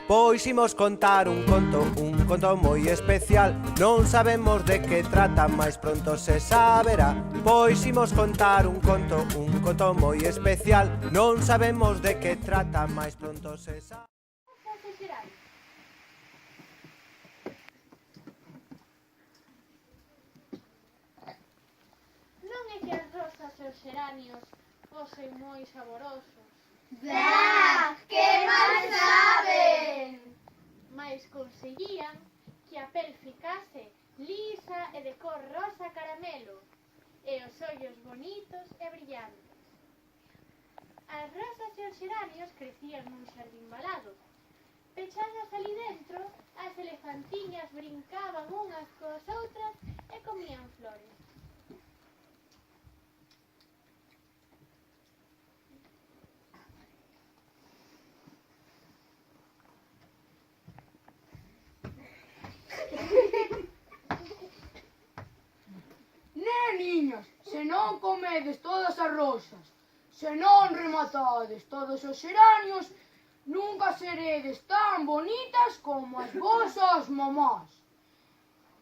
Pois imos contar un conto moi especial. Non sabemos de que trata, mais pronto se saberá. Pois imos contar un conto moi especial. Non sabemos de que trata, mais pronto se saberá. Non é que as rosas e os xeranios fosen moi saborosos, ¡Bla! ¡Qué mal saben! mais conseguían que a pel ficase lisa e de cor rosa caramelo e os ollos bonitos e brillantes. As rosas e os xeranios crecían nun xardín balado. Pechadas ali dentro, as elefantiñas brincaban unhas coas outras e comían flores. Niños, se non comedes todas as rosas, se non rematades todos os xeranios, nunca seredes tan bonitas como as vosas mamás.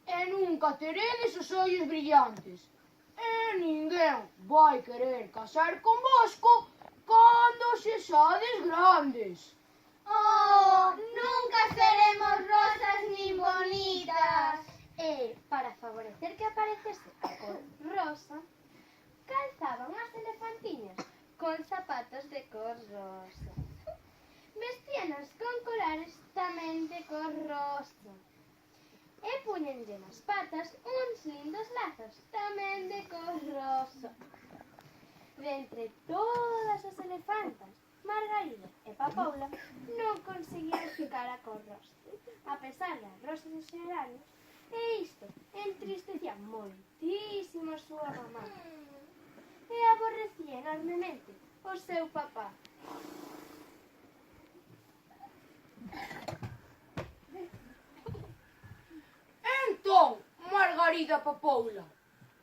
E nunca teredes os ollos brillantes. E ninguén vai querer casar convosco cando sexades grandes. ¡Oh! ¡Nunca seremos rosas ni bonitas! E, para favorecer que aparecese a cor rosa, calzaban as elefantiñas con zapatos de cor rosa. Vestíanas con colares tamén de cor rosa. E puñenlle nas patas uns lindos lazos tamén de cor rosa. De entre todas as elefantas, Margarida e Papoula non conseguían ficar a cor rosa, a pesar das rosas e xeranios, e isto entristecía moitísimo a súa mamá. E aborrecía enormemente o seu papá. Entón, Margarida e Papoula,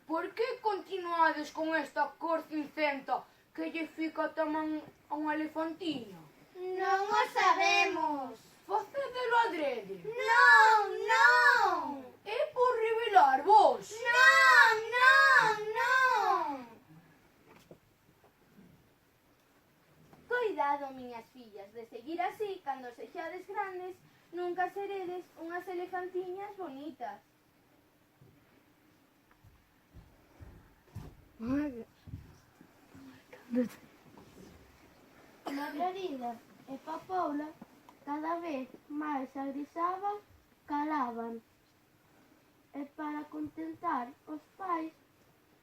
por que continuades con esta cor cincenta que lle fica tamén a unha elefantiña? Non o sabemos. Facedelo adrede. Non, non. É por revelar vos. Non, non, non. Coidado, miñas fillas, de seguir así, cando sexades grandes, nunca seredes unhas elefantiñas bonitas. Margarida e Papoula cada vez máis agrisaban, calaban. E para contentar os pais,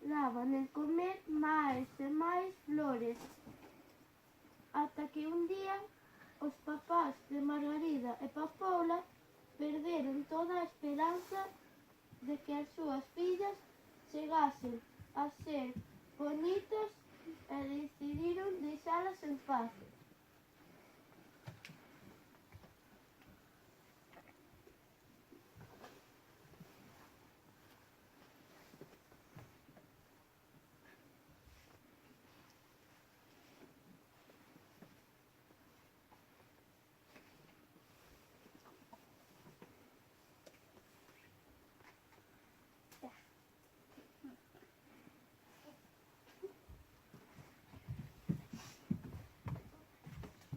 daban en comer máis e máis flores. Ata que un día os papás de Margarida e Papoula perderon toda a esperanza de que as súas fillas chegasen a ser bonitas e decidiron deixalas en paz.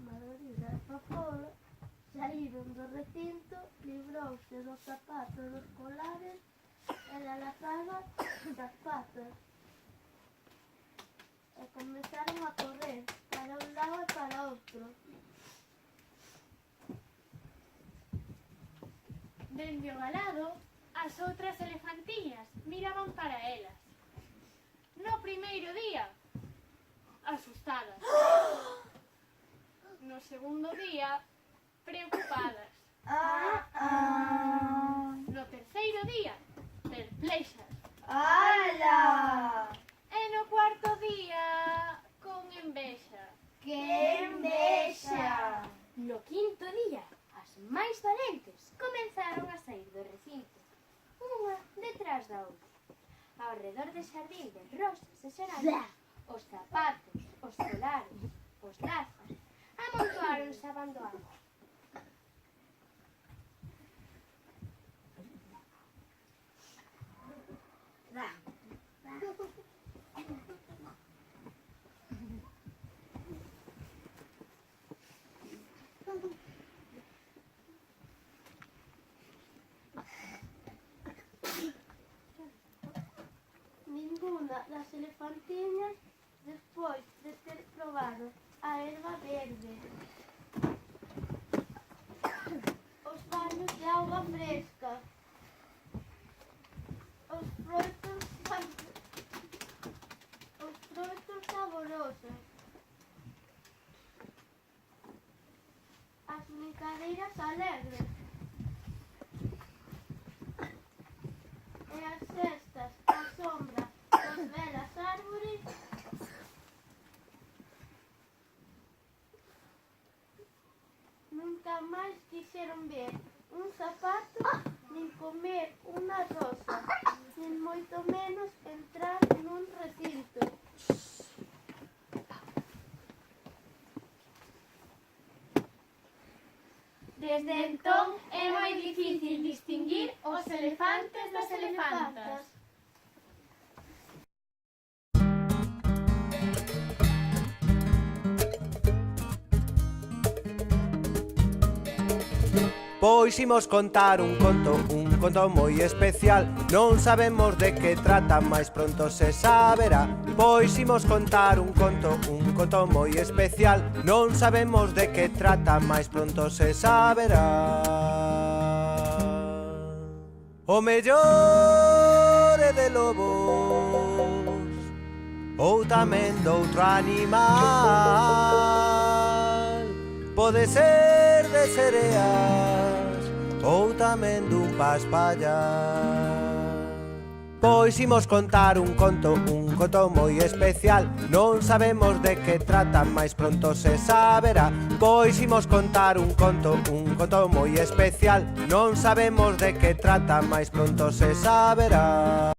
Margarida e Papoula saíron do recinto, librouse dos zapatos dos colares e da lazada das patas. E comezaron a correr para un lado e para outro. Dende o galado, as outras elefantiñas miraban para elas. No primeiro día, asustadas. No segundo día, preocupadas. No terceiro día, perplexas. ¡Hala! E no cuarto día, con envexa. ¡Qué envexa! No quinto día, as máis valentes comenzaron a sair do recinto, unha detrás da outra. Ao redor do xardín de rosas e xeranios, os zapatos, os colares, os lazos, amontoáronse abandonando. zona das elefantiñas despois de ter probado a erva verde, os baños de auga fresca, os froitos saborosos, as brincadeiras alegres e as cestas á sombra das belas árbores. Nunca máis quixeron ver un zapato, nin comer unha rosa, nin moito menos entrar nun recinto. Desde entón é moi difícil distinguir os elefantes das elefantas. Pois imos contar un conto moi especial. Non sabemos de que trata, mais pronto se saberá. Pois imos contar un conto moi especial. Non sabemos de que trata, mais pronto se saberá. O mellor é de lobos, ou tamén doutro animal. Pode ser de sereas ou tamén dun paspallar. Pois imos contar un conto moi especial. Non sabemos de que trata, mais pronto se saberá. Pois imos contar un conto moi especial. Non sabemos de que trata, mais pronto se saberá.